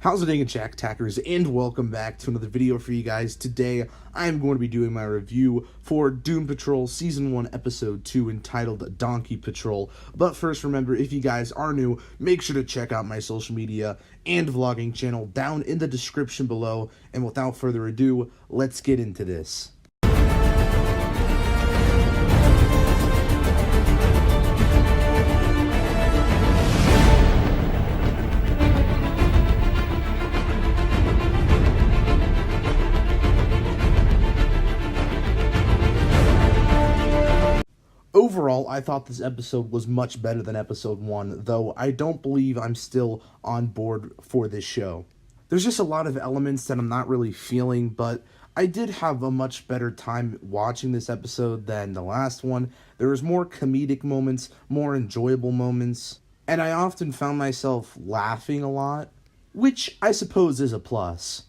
How's it going, Jack Tackers, and welcome back to another video for you guys. Today, I'm going to be doing my review for Doom Patrol Season 1, Episode 2, entitled Donkey Patrol. But first, remember, if you guys are new, make sure to check out my social media and vlogging channel down in the description below. And without further ado, let's get into this. Overall, I thought this episode was much better than episode 1, though I don't believe I'm still on board for this show. There's just a lot of elements that I'm not really feeling, but I did have a much better time watching this episode than the last one. There was more comedic moments, more enjoyable moments, and I often found myself laughing a lot, which I suppose is a plus.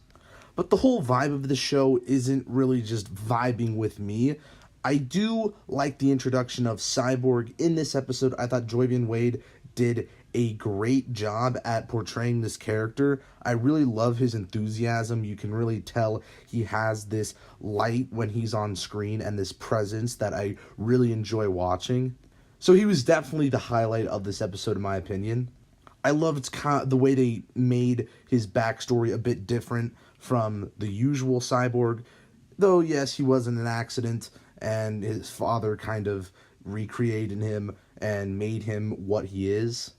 But the whole vibe of the show isn't really just vibing with me. I do like the introduction of Cyborg in this episode. I thought Joyvian Wade did a great job at portraying this character. I really love his enthusiasm. You can really tell he has this light when he's on screen and this presence that I really enjoy watching. So he was definitely the highlight of this episode in my opinion. I loved the way they made his backstory a bit different from the usual Cyborg. Though, yes, he wasn't an accident, and his father kind of recreated him and made him what he is.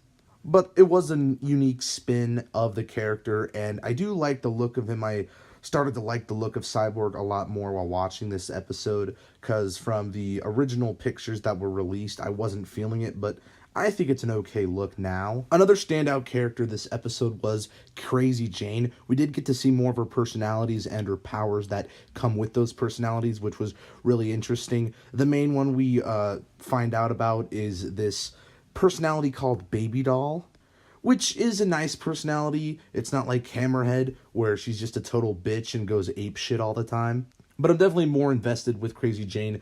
But it was a unique spin of the character, and I do like the look of him. I started to like the look of Cyborg a lot more while watching this episode, because from the original pictures that were released, I wasn't feeling it, but I think it's an okay look now. Another standout character this episode was Crazy Jane. We did get to see more of her personalities and her powers that come with those personalities, which was really interesting. The main one we find out about is this personality called Baby Doll, which is a nice personality. It's not like Hammerhead, where she's just a total bitch and goes ape shit all the time. But I'm definitely more invested with Crazy Jane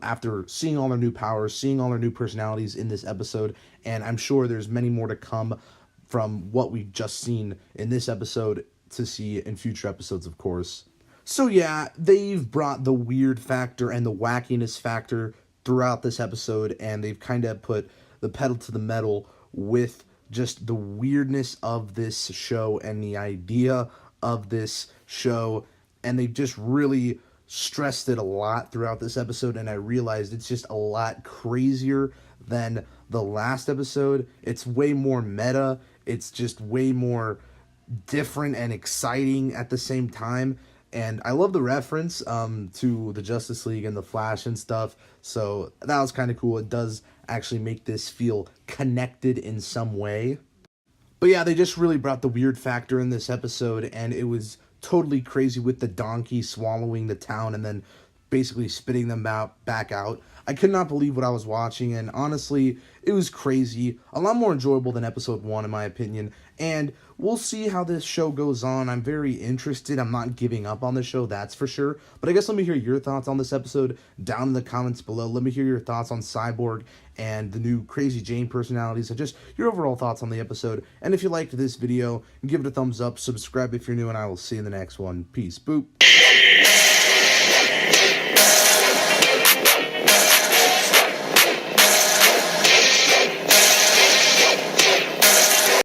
after seeing all their new powers, seeing all their new personalities in this episode, and I'm sure there's many more to come from what we've just seen in this episode to see in future episodes, of course. So yeah, they've brought the weird factor and the wackiness factor throughout this episode, and they've kind of put the pedal to the metal with just the weirdness of this show and the idea of this show, and they just really stressed it a lot throughout this episode, and I realized it's just a lot crazier than the last episode. It's way more meta. It's just way more different and exciting at the same time. And I love the reference to the Justice League and the Flash and stuff. So that was kind of cool. It does actually make this feel connected in some way. But yeah, they just really brought the weird factor in this episode, and it was totally crazy with the donkey swallowing the town and then basically spitting them back out. I could not believe what I was watching, and honestly, it was crazy. A lot more enjoyable than episode 1, in my opinion, and we'll see how this show goes on. I'm very interested. I'm not giving up on the show, that's for sure, but I guess let me hear your thoughts on this episode down in the comments below. Let me hear your thoughts on Cyborg and the new Crazy Jane personalities, and just your overall thoughts on the episode. And if you liked this video, give it a thumbs up, subscribe if you're new, and I will see you in the next one. Peace. Boop.